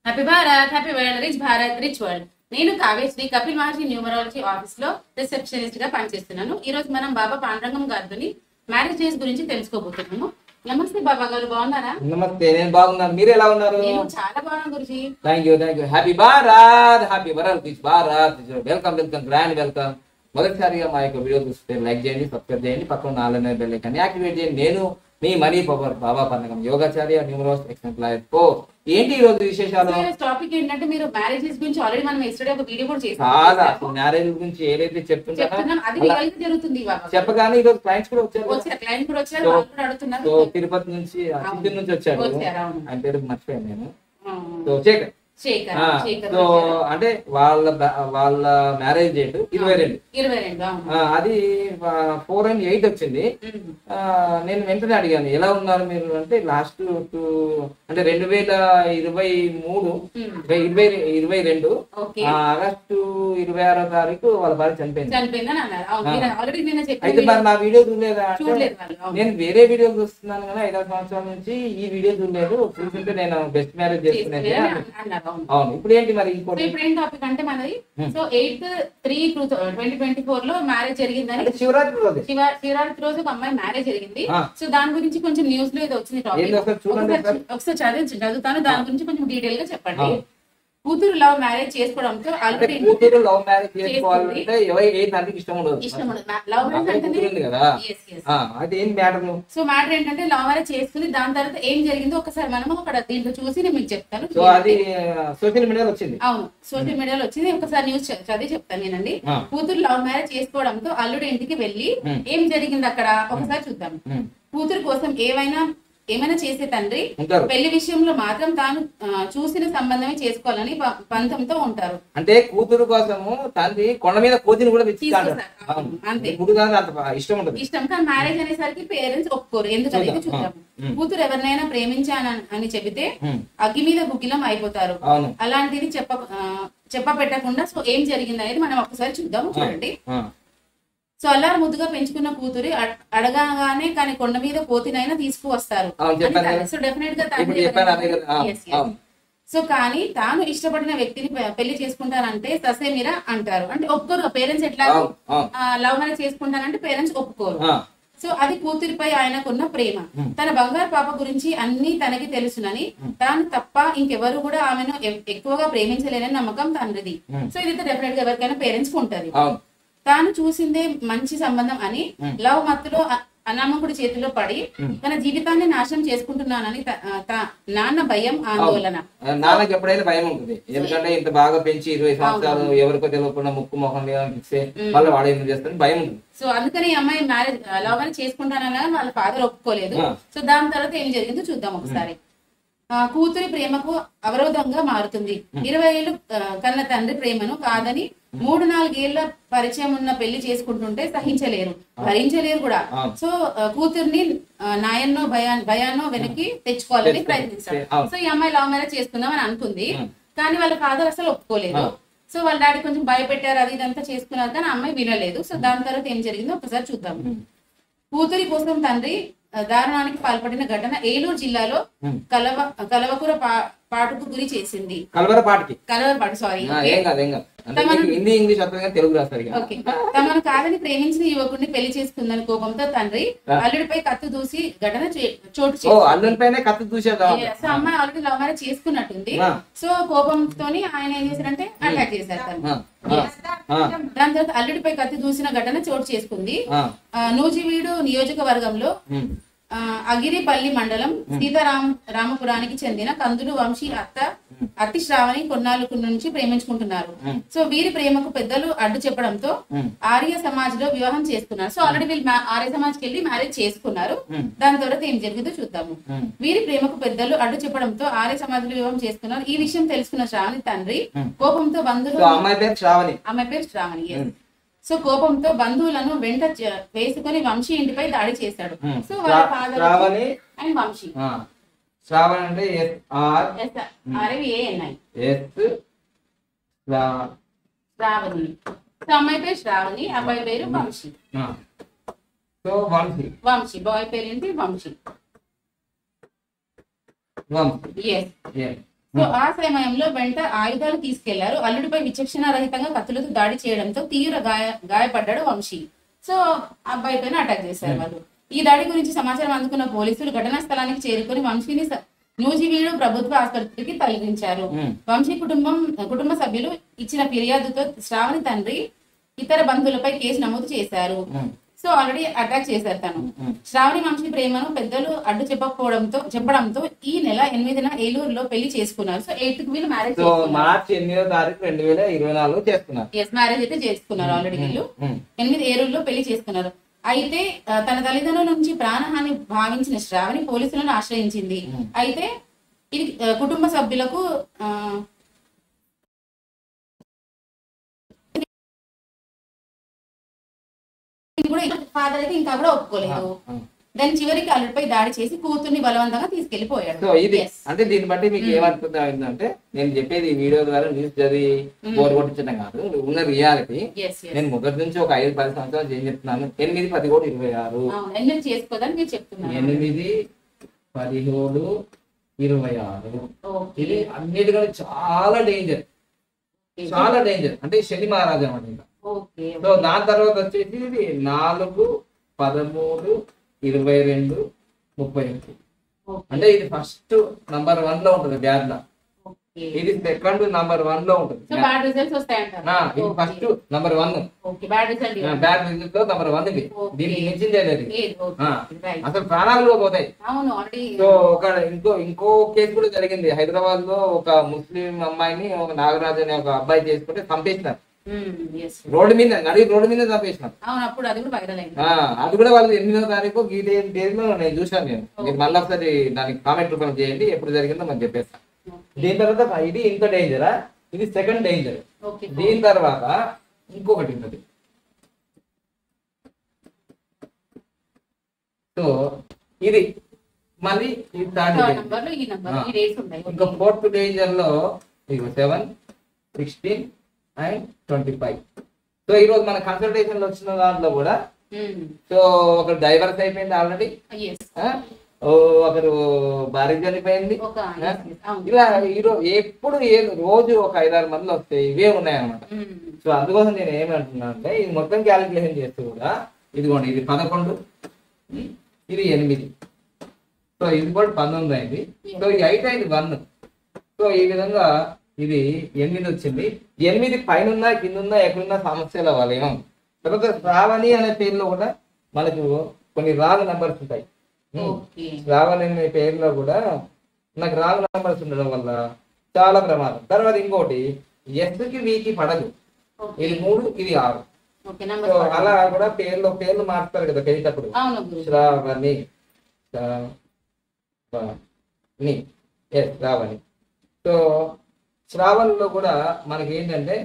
Happy Bharat, happy world, rich Bharat, rich world. నేను కావ్యశ్రీ కపిల్ మహర్షి numerology office లో receptionist గా పనిచేస్తున్నాను. ఈ రోజు మనం బాబా పాండురంగం గారిని మ్యారేజ్ డేస్ గురించి తెలుసుకోబోతున్నాము. నమస్తే బాబా గారు, బాగున్నారా? నమస్తే, నేను బాగున్నాను. మీరు ఎలా ఉన్నారు? నేను చాలా బాగున్నాను Guruji. Thank you. Happy Bharat, happy world, rich Bharat. Welcome, grand welcome. మొదటిసారిగా మా యొక్క వీడియో చూస్తే లైక్ చేయండి, సబ్స్క్రైబ్ చేయండి, పక్కన ఆల్ బెల్ ఐకాన్ యాక్టివేట్ చేయండి. నేను మీ మనీ పవర్ బాబా పండగం యోగాచార్య న్యూమరాలజీ ఎక్సలెంట్ లైఫ్ కోచ్. ఏంటి ఈ రోజు విశేషాలు? టాపిక్ ఏంటంటే, మీరు మ్యారేజెస్ గురించి ఆల్రెడీ మనం ఎస్టర్డే ఒక వీడియో కూడా చాలా మ్యారేజ్ గురించి ఏదైతే చెప్తున్నాం అది రియల్ గా జరుగుతుంది. చెప్పగానే ఈ రోజు క్లయింట్స్ కూడా క్లయింట్ కూడా వచ్చారు, వాళ్ళు కూడా అడుగుతున్నారు. తిరుపతి నుంచి, చిత్తూరు నుంచి వచ్చాడు. ఆయన పేరు మర్చిపోయాను నేను. సో అంటే వాళ్ళ మ్యారేజ్ డేట్ 22. అది 4 and 8 వచ్చింది. నేను వెంటనే అడిగాను, ఎలా ఉన్నారు మీరు అంటే, లాస్ట్ అంటే 2023 22 ఆగస్టు 26వ తారీఖు వాళ్ళ భార్య చనిపోయింది. అయితే మరి నా వీడియో చూడలేదా? నేను వేరే వీడియో చూస్తున్నాను కానీ 5 సంవత్సరాల నుంచి ఈ వీడియో చూడలేదు. చూస్తుంటే నేను బెస్ట్ మ్యారేజ్ చేసుకునేది. అవును, ఇప్పుడు ఏంటి మరి ఇంకోటి? ఇప్పుడు ఏం టాపిక్ అంటే మనది, సో 8/3/2024 లో మ్యారేజ్ జరిగిందని, శివరాత్రి రోజు ఒక అమ్మాయి మ్యారేజ్ జరిగింది. సో దాని గురించి కొంచెం న్యూస్ లో ఇది వచ్చింది టాపిక్. ఒకసారి చదువుతాను, దాని గురించి కొంచెం డీటెయిల్ గా చెప్పండి. కూతురు లవ్ మ్యారేజ్ చేసుకోవడంతో కూతురు లవ్ మ్యారేజ్ చేసుకోవాలంటే ఏ తండ్రికి ఇష్టం ఉండదు. లవ్ మ్యారేజ్ కదా. అది ఏం మ్యాటర్? సో మ్యాటర్ ఏంటంటే, లవ్ మ్యారేజ్ చేసుకుని దాని తర్వాత ఏం జరిగిందో ఒకసారి మనం అక్కడ దీంట్లో చూసి నేను మీకు చెప్తాను. సో అది సోషల్ మీడియాలో వచ్చింది. అవును, సోషల్ మీడియాలో వచ్చింది. ఒకసారి న్యూస్ చదివి చెప్తాను నేనండి. కూతురు లవ్ మ్యారేజ్ చేసుకోవడంతో అల్లుడు ఇంటికి వెళ్ళి ఏం జరిగింది అక్కడ ఒకసారి చూద్దాం. కూతురు కోసం ఏమైనా చేసే తండ్రి పెళ్లి విషయంలో మాత్రం తాను చూసిన సంబంధమే చేసుకోవాలని పంతంతో ఉంటారు. అంటే కూతురు కోసము తండ్రి కొండ మీద కోతిని కూడా అంతే, ఇష్టం. కానీ మ్యారేజ్ అనేసరికి పేరెంట్స్ ఒప్పుకోరు. ఎందుకనేది చూద్దాం. కూతురు ఎవరినైనా ప్రేమించానని చెబితే అగ్గి మీద గుగ్గిలం అయిపోతారు. అలాంటిది చెప్పపెట్టకుండా సో ఏం జరిగింది అనేది మనం ఒకసారి చూద్దాం. చూడండి. సో అల్లారు ముద్దుగా పెంచుకున్న కూతురి అడగగానే కానీ కొండ మీద కోతినైనా తీసుకువస్తారు. సో డెఫినెట్ గా సో కానీ తాను ఇష్టపడిన వ్యక్తిని పెళ్లి చేసుకుంటానంటే ససేమిరా అంటారు. అంటే ఒప్పుకోరు పేరెంట్స్. ఎట్లా లవ్ మ్యారేజ్ చేసుకుంటానంటే పేరెంట్స్ ఒప్పుకోరు. సో అది కూతురిపై ఆయనకున్న ప్రేమ. తన బంగారు పాప గురించి అన్ని తనకి తెలుసునని, తాను తప్ప ఇంకెవరు కూడా ఆమెను ఎక్కువగా ప్రేమించలేనని నమ్మకం తండ్రిది. సో ఇది డెఫినెట్ గా ఎవరికైనా పేరెంట్స్ కి ఉంటది. తాను చూసిందే మంచి సంబంధం అని లవ్ మత్తులో అనామకుడి చేతిలో పడి తన జీవితాన్ని నాశనం చేసుకుంటున్నానని నాన్న భయం, ఆందోళన. నాన్నకి ఎప్పుడైనా భయం ఉంటుంది. ఎందుకంటే ఇంత బాగా పెంచి 20 సంవత్సరాలు ఎవరికో తెలియకుండా ముక్కు మొహం ఇస్తే వాళ్ళు వాడు ఏం చేస్తారని భయం ఉంటుంది. సో అందుకని ఈ అమ్మాయి లవ్ మ్యారేజ్ చేసుకుంటానని వాళ్ళ ఫాదర్ ఒప్పుకోలేదు. సో దాని తర్వాత ఏం జరిగిందో చూద్దాం ఒకసారి. కూతురి ప్రేమకు అవరోధంగా మారుతుంది. 20 ఏళ్ళు కన్న తండ్రి ప్రేమను కాదని 3-4 ఏళ్ల పరిచయం ఉన్న పెళ్లి చేసుకుంటుంటే సహించలేరు, భరించలేరు కూడా. సో కూతుర్ని నాయన్నో భయాన్నో వెనక్కి తెచ్చుకోవాలని ప్రయత్నిస్తాడు. సో ఈ అమ్మాయి లవ్ మ్యారేజ్ చేసుకుందాం అని అనుకుంది, కానీ వాళ్ళ ఫాదర్ అసలు ఒప్పుకోలేదు. సో వాళ్ళ డాడీ కొంచెం భయపెట్టారు, అది ఇదంతా చేసుకున్నారు, కానీ అమ్మాయి వినలేదు. సో దాని తర్వాత ఏం జరిగిందో ఒకసారి చూద్దాం. కూతురి కోసం తండ్రి దారుణానికి పాల్పడిన ఘటన ఏలూరు జిల్లాలో కలవకుర పాటుకు గురి చేసింది. తమను కాదని ప్రేమించిన యువకుడిని పెళ్లి చేసుకుందని కోపంతో తండ్రి అల్లుడిపై కత్తి దూసి ఘటన చోటు చేసుకుంది. సో అమ్మాయి ఆల్రెడీ లవ్ మ్యారేజ్ చేసుకున్నట్టుంది. సో కోపంతో ఆయన ఏం చేశారంటే అటాక్ చేశారు తను. దాని తర్వాత అల్లుడిపై కత్తి దూసిన ఘటన చోటు చేసుకుంది. నూజివీడు నియోజకవర్గంలో అగిరిపల్లి మండలం సీతారామపురానికి చెందిన కందులు వంశీ అట్టి శ్రావణి కొన్నాళ్ళకు నుంచి ప్రేమించుకుంటున్నారు. సో వీరి ప్రేమకు పెద్దలు అడ్డు చెప్పడంతో ఆర్య సమాజ్ లో వివాహం చేసుకున్నారు. సో ఆల్రెడీ వీళ్ళు ఆర్య సమాజ్కి వెళ్ళి మ్యారేజ్ చేసుకున్నారు. దాని తర్వాత ఏం జరిగిందో చూద్దాము. వీరి ప్రేమకు పెద్దలు అడ్డు చెప్పడంతో ఆర్య సమాజ్ లో వివాహం చేసుకున్నారు. ఈ విషయం తెలుసుకున్న శ్రావణి తండ్రి కోపంతో బంధువులు, అమ్మాయి పేరు శ్రావణి, సో కోపంతో బంధువులను వెంట వేసుకుని వంశీ ఇంటిపై దాడి చేశాడు. సో వాళ్ళ ఫాదర్ అండ్ వంశీ. శ్రావణి అంటే శ్రావణి. సో అమ్మాయి పేరు శ్రావణి, అబ్బాయి పేరు వంశీ. వంశీ బాయ్ పేరు ఏంటి? వంశీ. సో ఆ సమయంలో వెంట ఆయుధాలు తీసుకెళ్లారు. అల్లుడిపై విచక్షణ రహితంగా కత్తులతో దాడి చేయడంతో తీవ్ర గాయపడ్డాడు వంశీ. సో అబ్బాయి పైన అటాక్ చేశారు వాళ్ళు. ఈ దాడి గురించి సమాచారం అందుకున్న పోలీసులు ఘటనా స్థలానికి చేరుకుని వంశీని నూజివీడు ప్రభుత్వ ఆసుపత్రికి తరలించారు. వంశీ కుటుంబ సభ్యులు ఇచ్చిన ఫిర్యాదుతో శ్రావణి తండ్రి ఇతర బంధువులపై కేసు నమోదు చేశారు. సో ఆల్రెడీ అటాక్ చేశారు తను. శ్రావణి వంశీ ప్రేమను పెద్దలు అడ్డు చెప్పడంతో ఈ నెల 8న ఏలూరులో పెళ్లి చేసుకున్నారు. సో 8th వీళ్ళు మ్యారేజ్ మార్చి 8వ తారీఖు 2024 చేసుకున్నారు. మ్యారేజ్ అయితే చేసుకున్నారు ఆల్రెడీ వీళ్ళు. 8 ఏలూరులో పెళ్లి చేసుకున్నారు. అయితే తన తల్లిదండ్రుల నుంచి ప్రాణహాని భావించిన శ్రావణి పోలీసులను ఆశ్రయించింది. అయితే ఇది కుటుంబ సభ్యులకు ఫాదర్ అయితే ఇంకా కూడా ఒప్పుకోలేదు. దాని చివరికి అల్లుడిపై దాడి చేసి కూతుర్ని బలవంతంగా తీసుకెళ్లిపోయాడు. సో ఇది అంటే దీన్ని బట్టి మీకు ఏమనుకుంటుంది అంటే, నేను చెప్పేది ఈ వీడియో ద్వారా న్యూస్ చదివి బోర్ కొట్టించడం కాదు, ఉన్న రియాలిటీ. నేను మొదటి నుంచి ఒక 5-10 సంవత్సరాలు ఏం చెప్తున్నాను, 8, 10 కూడా 26 చేసుకోదని మీరు చెప్తున్నారు. 8, 17, 26 ఇది అన్నిటికంటే చాలా డేంజర్, చాలా డేంజర్. అంటే శని మహారాజు అన్నమాట. సో దాని తర్వాత వచ్చేసి 4, 13, 22, 31. అంటే ఇది ఫస్ట్ నంబర్ 1 లో ఉంటుంది బ్యాడ్ లా. ఇది సెకండ్ నంబర్ 1 లో ఉంటుంది. ఇది ఫస్ట్ నంబర్ 1. బ్యాడ్ రిజల్ట్ లో నంబర్ 1 ఇది. దీనికి మించింది లేదు. అసలు ప్రాణాలు పోతాయి. సో ఇంకో కేసు కూడా జరిగింది హైదరాబాద్ లో. ఒక ముస్లిం అమ్మాయిని ఒక నాగరాజు అనే ఒక అబ్బాయి చేసుకుంటే చంపేసినారు. రోడ్డు మీద చంపేసినారు. అది కూడా వాళ్ళు 8వ తారీఖు ఈ డేట్ లో నేను చూసాను. మీరు మళ్ళీ ఒకసారి దానికి కామెంట్ రూపంలో చేయండి, ఎప్పుడు జరిగిందో మనం చెప్పేస్తాను. దీని తర్వాత ఇది ఇంత డేంజరా, ఇది సెకండ్ డేంజర్. దీని తర్వాత ఇంకొకటి ఉన్నది. సో ఇది మళ్ళీ ఇంకా 4th డేంజర్ లో 7, 16 and 25. సో ఈ రోజు మన కన్సల్టేషన్ లో వచ్చిన దాంట్లో కూడా సో ఒకరు డైవర్స్ అయిపోయింది ఆల్రెడీ, ఒకరు భార్య చనిపోయింది. ఇలా ఎప్పుడు రోజు ఒక 5-6 మందిలో వస్తాయి, ఇవే ఉన్నాయన్నమాట. సో అందుకోసం నేను ఏమంటున్నా అంటే, ఇది మొత్తం క్యాలిక్యులేషన్ చేస్తే కూడా ఇదిగోండి, ఇది 11, ఇది 8. సో ఇది కూడా 19 అయింది. సో ఇది 8 అయింది 1. సో ఈ విధంగా ఇది 8 వచ్చింది. 8 పైన కింద ఎక్కడున్నా సమస్యలు అవ్వాలేమో. తర్వాత శ్రావణి అనే పేరులో కూడా మనకు కొన్ని రాంగ్ నెంబర్స్ ఉంటాయి. శ్రావణి అనే పేరులో కూడా నాకు రాంగ్ నెంబర్స్ ఉండడం వల్ల చాలా ప్రమాదం. తర్వాత ఇంకోటి ఎస్కి వీకి పడదు. ఇది 3, ఇది 6. సో అలా కూడా పేర్లు మార్చుతారు కదా పెళ్ళేటప్పుడు. శ్రావణి, శ్రావణి. సో శ్రావణిలో కూడా మనకి ఏంటంటే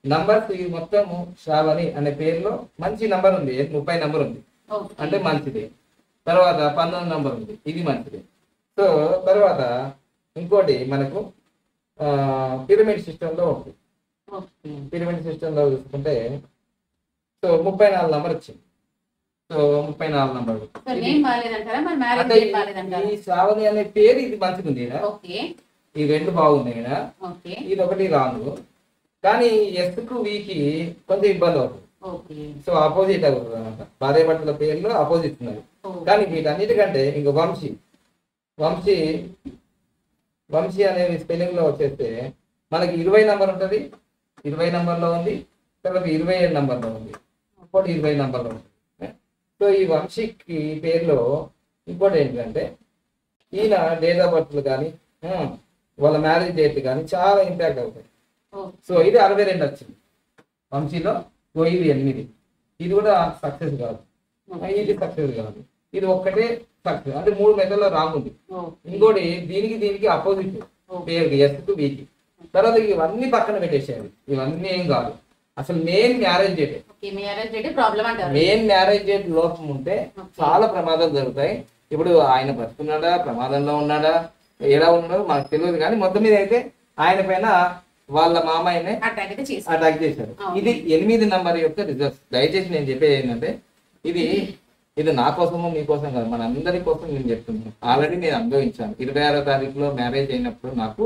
నంబర్స్ ఈ మొత్తం శ్రావణి అనే పేరులో మంచి నంబర్ ఉంది, 30 నంబర్ ఉంది, అంటే మంచిది. తర్వాత 19 నంబర్ ఉంది, ఇది మంచిది. సో తర్వాత ఇంకోటి మనకు పిరమిడ్ సిస్టంలో ఉంటుంది. పిరమిడ్ సిస్టంలో చూసుకుంటే సో 34 నంబర్ వచ్చింది. So 34 number. ఈ శ్రావణి అనే పేరు ఇది మంచిది ఉంది. ఈ 2 బాగున్నాయి కదా, ఇది ఒకటి రాంగ్. కానీ ఎస్కు వీకి కొంచెం ఇబ్బంది అవుతుంది. సో ఆపోజిట్ అవుతుంది అనమాట. భార్య భర్తల పేర్లు ఆపోజిట్ ఉన్నాయి. కానీ వీటన్నిటికంటే ఇంక వంశీ అనేది స్పెల్లింగ్ లో వచ్చేస్తే మనకి 20 నంబర్ ఉంటుంది, 20 నంబర్లో ఉంది. తర్వాత 27 నంబర్లో ఉంది, ఇంకోటి 20 నంబర్లో ఉంది. సో ఈ వంశీకి పేరులో ఇంకోటి ఏంటంటే ఈయన డేట్ ఆఫ్ బర్త్లు కానీ వాళ్ళ మ్యారేజ్ డేట్ కానీ చాలా ఇంపాక్ట్ అవుతాయి. సో ఇది 62 వచ్చింది వంశీలో. ఇది 8. ఇది కూడా సక్సెస్ కాదు, ఇది సక్సెస్ కాదు, ఇది ఒక్కటే సక్సెస్. అంటే 3 మెథడ్లో రాంగ్ ఉంది. ఇంకోటి దీనికి అపోజిట్ పేరు ఎస్కు వీకి. తర్వాత ఇవన్నీ పక్కన పెట్టేసేయాలి, ఇవన్నీ ఏం కాదు. అసలు మెయిన్ మ్యారేజ్ డేట్ లోపం ఉంటే చాలా ప్రమాదాలు జరుగుతాయి. ఇప్పుడు ఆయన బతుకున్నాడా, ప్రమాదంలో ఉన్నాడా, ఎలా ఉన్నాడో మనకు తెలియదు. కానీ మొత్తం మీద అయితే ఆయన పైన వాళ్ళ మామయ్యనే అటాక్ చేశారు. ఇది 8 నంబర్ యొక్క రిజల్ట్స్. దయచేసి నేను చెప్పేది ఏంటంటే ఇది నా కోసము మీకోసం కాదు, మన అందరి కోసం నేను చెప్తున్నాను. ఆల్రెడీ నేను అనుభవించాను. 26వ తారీఖులో మ్యారేజ్ అయినప్పుడు నాకు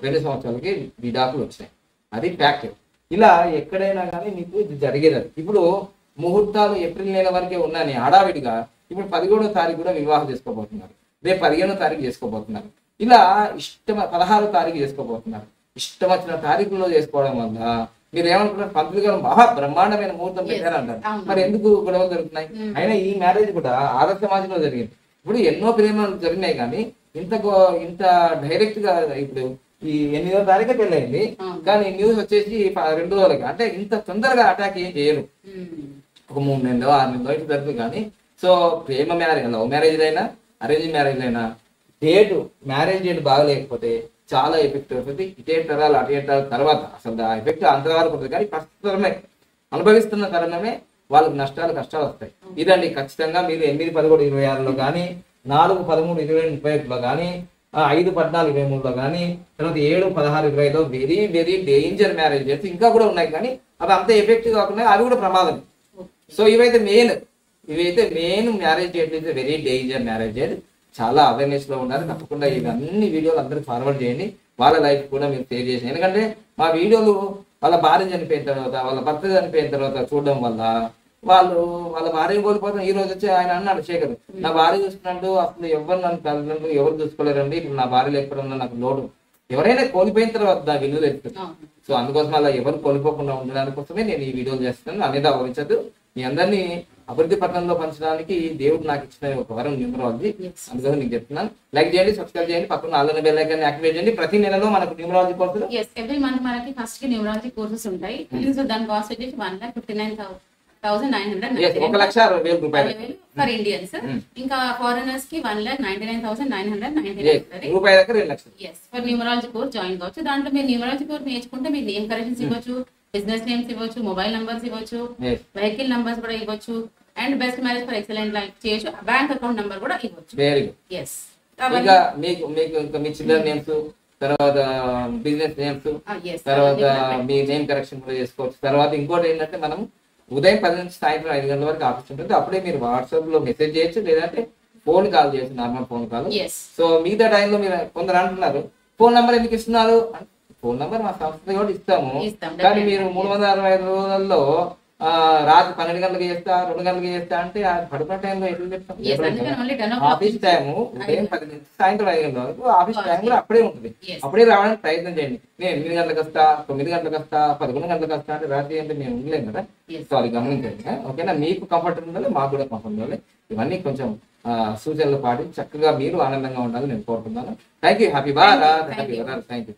2 సంవత్సరాలకి విడాకులు వచ్చినాయి. అది ఫ్యాక్ట్. ఇలా ఎక్కడైనా కానీ మీకు ఇది జరిగేది. ఇప్పుడు ముహూర్తాలు ఏప్రిల్ నెల వరకే ఉన్నాయని హడావిడిగా ఇప్పుడు 11వ తారీఖు కూడా వివాహం చేసుకోబోతున్నారు, రేపు 15వ తారీఖు చేసుకోబోతున్నారు, ఇలా 16వ తారీఖు చేసుకోబోతున్నారు. ఇష్టం వచ్చిన తారీఖుల్లో చేసుకోవడం వల్ల మీరు ఏమనుకున్నారు, పంతులు గారు మహా బ్రహ్మాండమైన ముహూర్తం పెట్టారంటారు. మరి ఎందుకు గొడవలు జరుగుతున్నాయి? అయినా ఈ మ్యారేజ్ కూడా ఆదర్శ సమాజంలో జరిగింది. ఇప్పుడు ఎన్నో ప్రేమలు జరిగినాయి కానీ ఇంత డైరెక్ట్ గా ఇప్పుడు ఈ 8వ తారీఖు పెళ్ళైంది కానీ న్యూస్ వచ్చేసి 2 రోజులకి, అంటే ఇంత తొందరగా అటాక్ ఏం చేయరు. ఒక 3 నెలలో 6 నెలలో ఇటు జరుగుతుంది. కానీ సో ప్రేమ మ్యారేజ్, లవ్ మ్యారేజ్ అయినా అరేంజ్ మ్యారేజ్ అయినా మ్యారేజ్ డేట్ బాగలేకపోతే చాలా ఎఫెక్ట్ అవుతుంది. ఇటే తరాలు అటే తరాల తర్వాత అసలు ఆ ఎఫెక్ట్ అంతవరకు ఉంటుంది. కానీ ప్రస్తుతమే అనుభవిస్తున్న తరుణమే వాళ్ళకి నష్టాలు కష్టాలు వస్తాయి. ఇదండి ఖచ్చితంగా మీరు 8, 11, 26లో కానీ 4, 13, 20, 31లో కానీ 5, 14, 23లో కానీ తర్వాత 7, 16, 25లో వెరీ వెరీ డేంజర్ మ్యారేజెస్ ఇంకా కూడా ఉన్నాయి. కానీ అవి అంత ఎఫెక్టివ్ కాకుండా అవి కూడా ప్రమాదం. సో ఇవైతే మెయిన్ మ్యారేజ్ డేట్ అయితే వెరీ డేంజర్ మ్యారేజెస్. చాలా అవేర్నెస్ లో ఉన్నారు. తప్పకుండా ఇవన్నీ వీడియోలు అందరికి ఫార్వర్డ్ చేయండి, వాళ్ళ లైఫ్ కూడా మీరు షేర్ చేయండి. ఎందుకంటే మా వీడియోలు వాళ్ళ భార్య చనిపోయిన తర్వాత, వాళ్ళ భర్త చనిపోయిన తర్వాత చూడడం వల్ల వాళ్ళ భార్య కోల్పోతాం. ఈ రోజు వచ్చి ఆయన అన్నాడు శేఖర్, నా భార్య చూసుకున్నట్టు అసలు ఎవరు నన్ను తల్లిదండ్రులు ఎవరు చూసుకోలేరండి, ఇప్పుడు నా భార్య లేకపోవడం నాకు లోటు. ఎవరైనా కోల్పోయిన తర్వాత నా విలువ తెలుస్తుంది. సో అందుకోసం అలా ఎవరు కోల్పోకుండా ఉండడానికి కోసమే నేను ఈ వీడియోలు చేస్తున్నాను. అనేది ఆలోచించదు. మీ అందరినీ అభివృద్ధి పథంలో పంచడానికి దేవుడు నాకు ఇచ్చిన ఒక వరం న్యూమరాలజీ. అందుకోసం నీకు చెప్తున్నాను. లైక్ చేయండి, సబ్స్క్రైబ్ చేయండి, పక్కన ఆల్ బెల్ ఐకాన్ యాక్టివేట్ చేయండి. ప్రతి నెలలో మనకు న్యూమరాలజీ కోర్సులు ఎవ్రీ మంత్ మనకి ఫస్ట్ కి న్యూమరాలజీ కోర్సెస్ ఉంటాయి. సో దాని కాస్ట్ వచ్చేసి 1,59,999 1,60,000 రూపాయలు ఫర్ ఇండియన్స్. ఇంకా ఫారినర్స్ కి 1,99,999 రూపాయల దగ్గర 2 లక్షలు. ఫర్ న్యూమరాలజీ కోర్స్ జాయిన్ కావచ్చు. దాంట్లో మీరు న్యూమరాలజీ కోర్స్ నేర్చుకుంటే మీకు నేమ్ కరెక్షన్స్ ఇవ్వచ్చు, బిజినెస్ నేమ్స్ ఇవ్వచ్చు, మొబైల్ నంబర్స్ ఇవ్వచ్చు, వెహికల్ నంబర్స్ కూడా ఇవ్వచ్చు, and best marriage for excellent life చేయొచ్చు, బ్యాంక్ అకౌంట్ నంబర్ కూడా ఇవ్వచ్చు. Very good. ఇంకా మీకు మీ చిల్డ్రన్ నేమ్స్, తర్వాత బిజినెస్ నేమ్స్, తర్వాత మీ నేమ్ కరెక్షన్ కూడా చేసుకోవచ్చు. తర్వాత ఇంకోటి ఏంటంటే మనం ఉదయం 10 నుంచి సాయంత్రం 5 గంటల వరకు ఆఫీస్ ఉంటుంది. అప్పుడే మీరు వాట్సాప్ లో మెసేజ్ చేయొచ్చు, లేదంటే ఫోన్ కాల్ చేయొచ్చు, నార్మల్ ఫోన్ కాల్. సో మిగతా టైంలో మీరు కొందరు అంటున్నారు ఫోన్ నెంబర్ ఎందుకు ఇస్తున్నారు? ఫోన్ నెంబర్ మా సంస్థ కూడా ఇస్తాము. కానీ మీరు 365 రోజుల్లో రాత్రి 12 గంటలకు చేస్తా, 2 గంటలకు చేస్తా అంటే పడుకున్న టైంలో ఎట్లా చెప్తాం? ఆఫీస్ టైము ఉదయం 10 నుంచి సాయంత్రం 5 గంటల వరకు ఆఫీస్ టైం కూడా అప్పుడే ఉంటుంది. అప్పుడే రావడానికి ప్రయత్నం చేయండి. నేను 8 గంటలకు వస్తా, 9 గంటలకు వస్తా, 11 గంటలకు వస్తా అంటే రాత్రి అంటే మేము ఉండలేం కదా. సో అది గమనించండి. ఓకేనా? మీకు కంఫర్ట్ ఉండాలి, మాకు కూడా కంఫర్ట్ ఉండాలి. ఇవన్నీ కొంచెం సూచనలు పాటి చక్కగా మీరు ఆనందంగా ఉండాలని నేను కోరుతున్నాను. Thank you. Happy Bharat. Happy Bharat. Thank you.